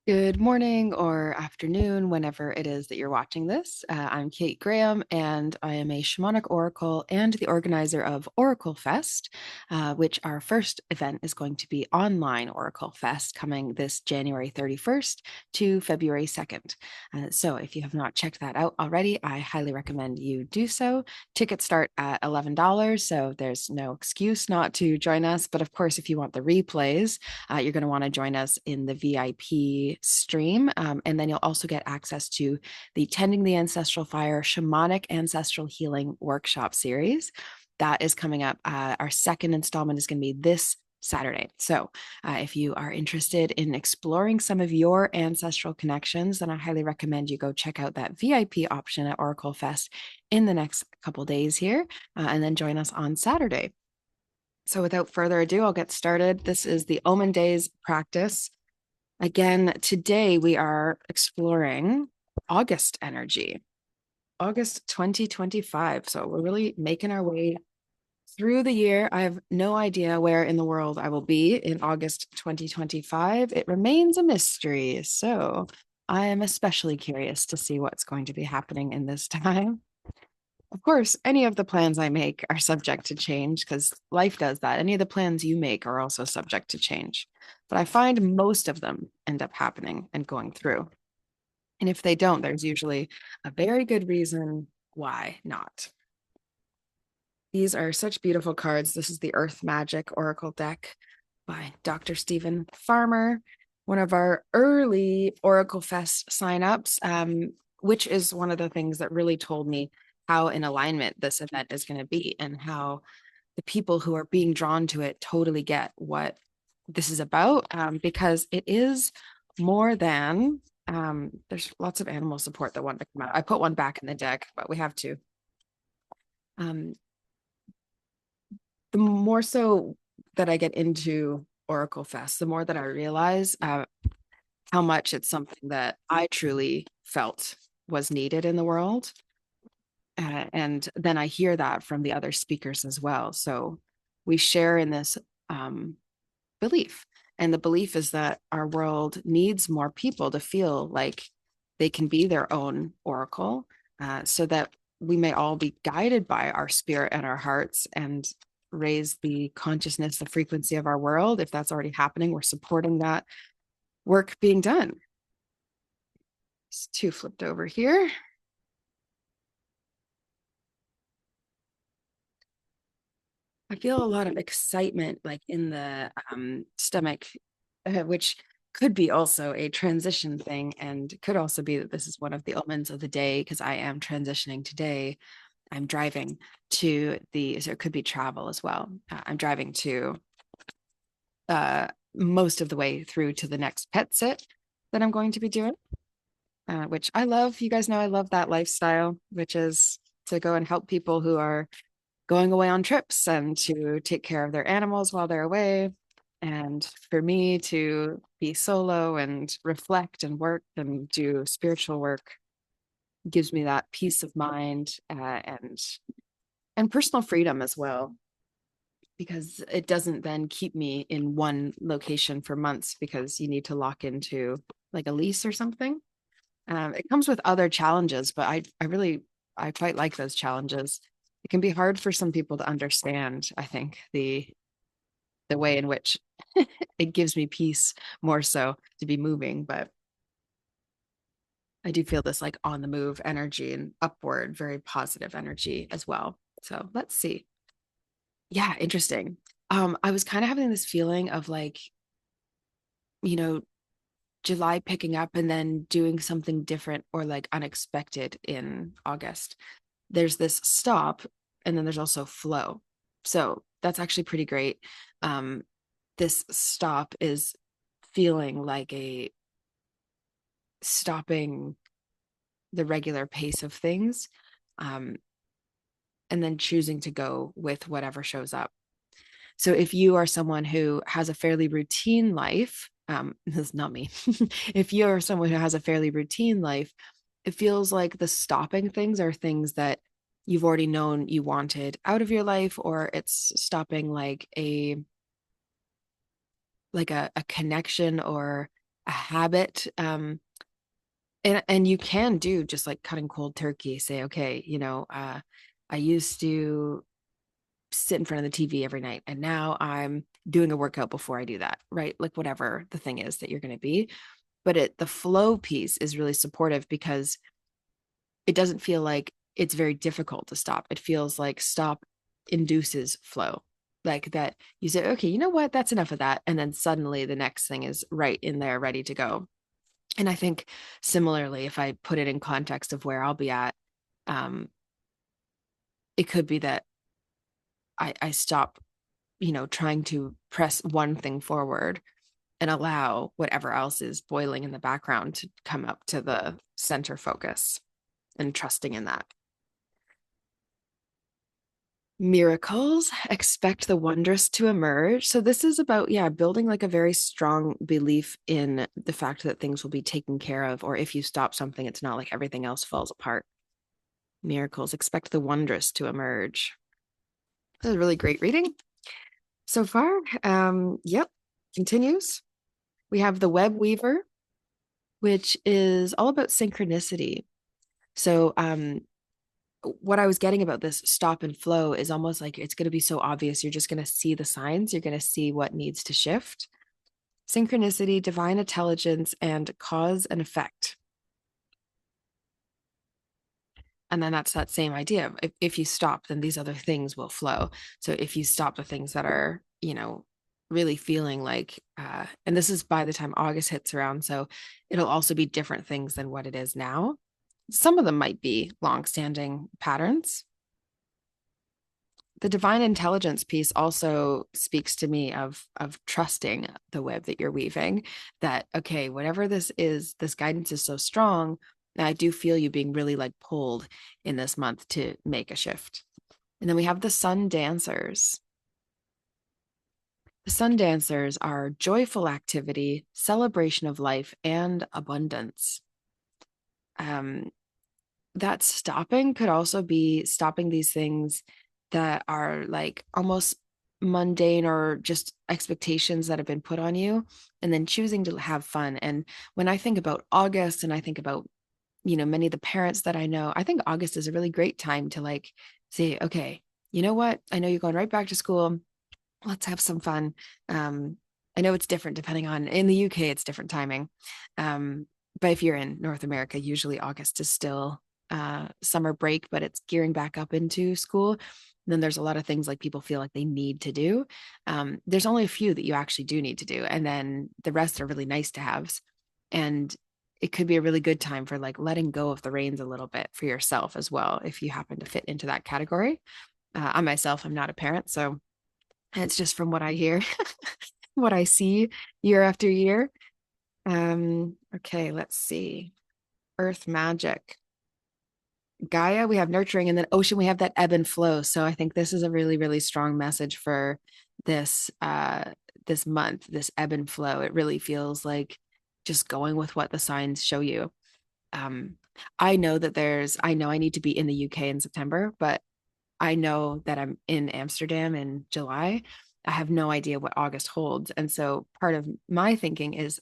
Good morning or afternoon, whenever it is that you're watching this. I'm Kate Graham, and I am a shamanic oracle and the organizer of Oracle Fest, which our first event is going to be online Oracle Fest coming this January 31st to February 2nd. So if you have not checked that out already, I highly recommend you do so. Tickets start at $11, so there's no excuse not to join us. But of course, if you want the replays, you're going to want to join us in the VIP stream. And then you'll also get access to the Tending the Ancestral Fire Shamanic Ancestral Healing Workshop series. That is coming up. Our second installment is going to be this Saturday. So if you are interested in exploring some of your ancestral connections, then I highly recommend you go check out that VIP option at Oracle Fest in the next couple days here, and then join us on Saturday. So without further ado, I'll get started. This is the Omen Days practice. Again, today we are exploring August energy, August 2025. So we're really making our way through the year. I have no idea where in the world I will be in August 2025. It remains a mystery. So I am especially curious to see what's going to be happening in this time. Of course, any of the plans I make are subject to change because life does that. Any of the plans you make are also subject to change. But I find most of them end up happening and going through. And if they don't, there's usually a very good reason why not. These are such beautiful cards. This is the Earth Magic Oracle deck by Dr. Stephen Farmer, one of our early Oracle Fest signups, which is one of the things that really told me how in alignment this event is going to be and how the people who are being drawn to it totally get what this is about, because it is more than, there's lots of animal support that want to come out. I put one back in the deck, but we have to. The more so that I get into Oracle Fest, the more that I realize how much it's something that I truly felt was needed in the world. And then I hear that from the other speakers as well. So we share in this belief. And the belief is that our world needs more people to feel like they can be their own oracle, so that we may all be guided by our spirit and our hearts and raise the consciousness, the frequency of our world. If that's already happening, we're supporting that work being done. It's two flipped over here. I feel a lot of excitement like in the stomach, which could be also a transition thing, and could also be that this is one of the omens of the day because I am transitioning today. I'm driving to so it could be travel as well. I'm driving to most of the way through to the next pet sit that I'm going to be doing, which I love. You guys know I love that lifestyle, which is to go and help people who are going away on trips and to take care of their animals while they're away. And for me to be solo and reflect and work and do spiritual work gives me that peace of mind, and personal freedom as well, because it doesn't then keep me in one location for months because you need to lock into like a lease or something. It comes with other challenges, but I quite like those challenges. It can be hard for some people to understand, I think, the way in which it gives me peace more so to be moving, but I do feel this like on the move energy and upward, very positive energy as well. So let's see. Yeah, interesting. I was kind of having this feeling of like, you know, July picking up and then doing something different or like unexpected in August. There's this stop and then there's also flow. So that's actually pretty great. Um, this stop is feeling like a stopping the regular pace of things, um, and then choosing to go with whatever shows up. So if you are someone who has a fairly routine life, this is not me. If you're someone who has a fairly routine life, it feels like the stopping things are things that you've already known you wanted out of your life, or it's stopping like a connection or a habit. And you can do just like cutting cold turkey, say, okay, I used to sit in front of the TV every night, and now I'm doing a workout before I do that, right? Like whatever the thing is that you're going to be. But the flow piece is really supportive because it doesn't feel like it's very difficult to stop. It feels like stop induces flow. Like that you say, okay, you know what? That's enough of that. And then suddenly the next thing is right in there, ready to go. And I think similarly, if I put it in context of where I'll be at, um, it could be that I stop, trying to press one thing forward and allow whatever else is boiling in the background to come up to the center focus and trusting in that. Miracles, expect the wondrous to emerge. So this is about, yeah, building like a very strong belief in the fact that things will be taken care of, or if you stop something, it's not like everything else falls apart. Miracles, expect the wondrous to emerge. This is a really great reading so far. Yep, continues. We have the Web Weaver, which is all about synchronicity. So what I was getting about this stop and flow is almost like it's going to be so obvious. You're just going to see the signs, you're going to see what needs to shift. Synchronicity, divine intelligence, and cause and effect. And then that's that same idea. If you stop, then these other things will flow. So if you stop the things that are, really feeling like, and this is by the time August hits around, so it'll also be different things than what it is now. Some of them might be long-standing patterns. The divine intelligence piece also speaks to me of trusting the web that you're weaving, that okay, whatever this is, this guidance is so strong, I do feel you being really like pulled in this month to make a shift. And then we have the sun dancers. The sun dancers are joyful activity, celebration of life, and abundance. um that stopping could also be stopping these things that are like almost mundane or just expectations that have been put on you, and then choosing to have fun. And when I think about August and I think about, many of the parents that I know, I think August is a really great time to like say, okay, you know what? I know you're going right back to school. Let's have some fun. I know it's different depending on in the UK, it's different timing. But if you're in North America, usually August is still summer break, but it's gearing back up into school. And then there's a lot of things like people feel like they need to do. There's only a few that you actually do need to do, and then the rest are really nice to haves. And it could be a really good time for like letting go of the reins a little bit for yourself as well, if you happen to fit into that category. I myself, I'm not a parent, so it's just from what I hear, what I see year after year. Okay, let's see. Earth magic. Gaia, we have nurturing, and then ocean, we have that ebb and flow. So I think this is a really, really strong message for this month, this ebb and flow. It really feels like just going with what the signs show you. Um, I know I need to be in the UK in September, but I know that I'm in Amsterdam in July. I have no idea what August holds. And so part of my thinking is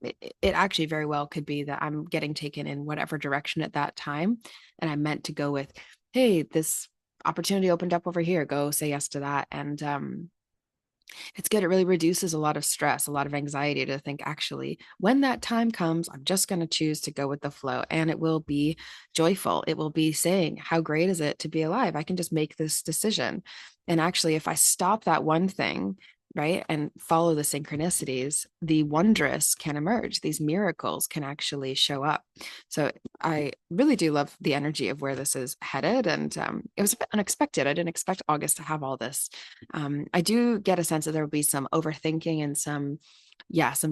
it actually very well could be that I'm getting taken in whatever direction at that time. And I meant to go with, hey, this opportunity opened up over here. Go say yes to that. And it's good. It really reduces a lot of stress, a lot of anxiety to think, actually, when that time comes, I'm just going to choose to go with the flow, and it will be joyful. It will be saying, how great is it to be alive? I can just make this decision. And actually, if I stop that one thing, right, and follow the synchronicities, the wondrous can emerge. These miracles can actually show up. So I really do love the energy of where this is headed. And it was a bit unexpected. I didn't expect August to have all this. I do get a sense that there will be some overthinking and some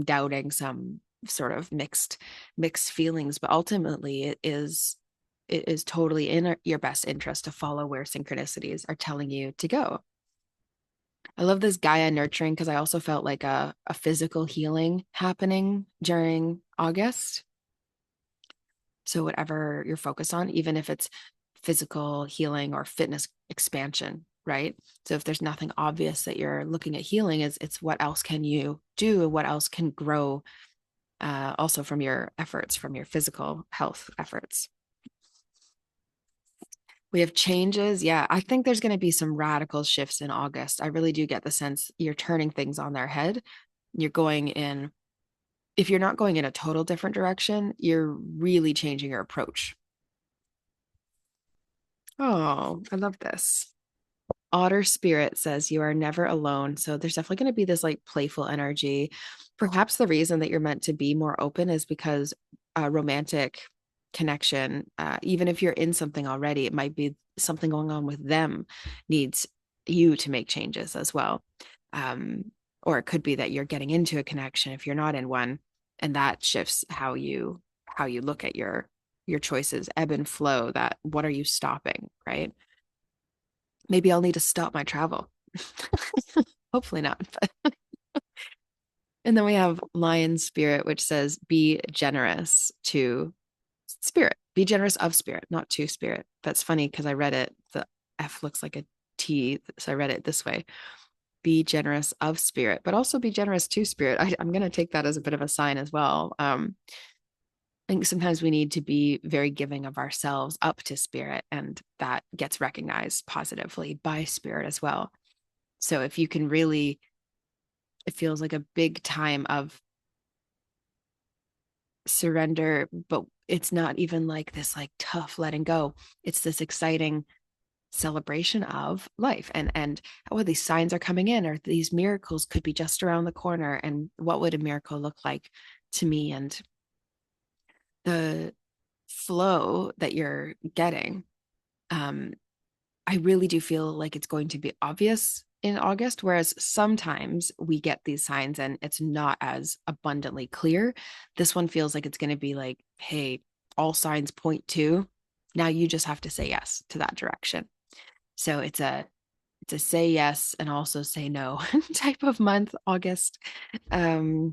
doubting, some sort of mixed feelings, but ultimately it is totally in your best interest to follow where synchronicities are telling you to go. I love this Gaia nurturing because I also felt like a physical healing happening during August. So whatever you're focused on, even if it's physical healing or fitness expansion, right? So if there's nothing obvious that you're looking at healing, it's what else can you do? What else can grow also from your efforts, from your physical health efforts. We have changes. Yeah, I think there's going to be some radical shifts in August. I really do get the sense you're turning things on their head. You're going in, if you're not going in a total different direction, you're really changing your approach. Oh, I love this. Otter Spirit says you are never alone. So there's definitely going to be this like playful energy. Perhaps the reason that you're meant to be more open is because a romantic connection, even if you're in something already, it might be something going on with them needs you to make changes as well. Um, or it could be that you're getting into a connection if you're not in one, and that shifts how you look at your choices, ebb and flow. That what are you stopping, right? Maybe I'll need to stop my travel. Hopefully not. But and then we have Lion Spirit, which says be generous to spirit. Be generous of spirit, not to spirit. That's funny because I read it. The F looks like a T, so I read it this way. Be generous of spirit, but also be generous to spirit. I'm going to take that as a bit of a sign as well. I think sometimes we need to be very giving of ourselves up to spirit, and that gets recognized positively by spirit as well. So if you can really, it feels like a big time of surrender, but it's not even like this like tough letting go. It's this exciting celebration of life, and oh, these signs are coming in, or these miracles could be just around the corner. And what would a miracle look like to me? And the flow that you're getting, um, I really do feel like it's going to be obvious in August, whereas sometimes we get these signs and it's not as abundantly clear. This one feels like it's going to be like, hey, all signs point to, now you just have to say yes to that direction. So it's a say yes and also say no type of month, August. Um,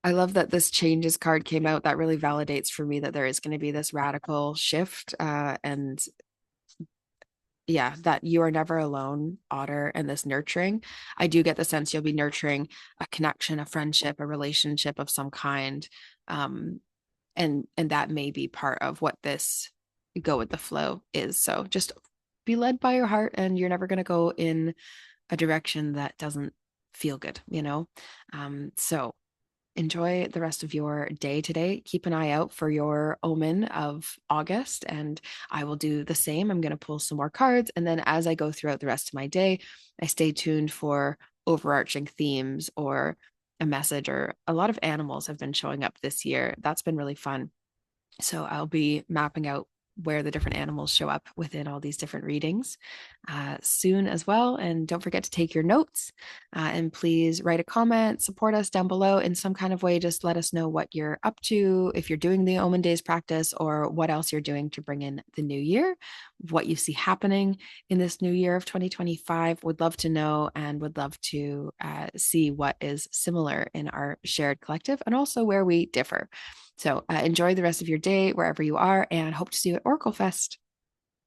I love that this changes card came out. That really validates for me that there is going to be this radical shift, and yeah, that you are never alone, Otter, and this nurturing. I do get the sense you'll be nurturing a connection, a friendship, a relationship of some kind. Um, and that may be part of what this go with the flow is. So just be led by your heart, and you're never going to go in a direction that doesn't feel good, you know? So enjoy the rest of your day today. Keep an eye out for your omen of August, and I will do the same. I'm going to pull some more cards. And then as I go throughout the rest of my day, I stay tuned for overarching themes or a message, or a lot of animals have been showing up this year. That's been really fun. So I'll be mapping out where the different animals show up within all these different readings soon as well. And don't forget to take your notes, and please write a comment, support us down below in some kind of way. Just let us know what you're up to, if you're doing the Omen Days practice, or what else you're doing to bring in the new year, what you see happening in this new year of 2025. Would love to know, and would love to see what is similar in our shared collective, and also where we differ. So enjoy the rest of your day wherever you are, and hope to see you at Oracle Fest.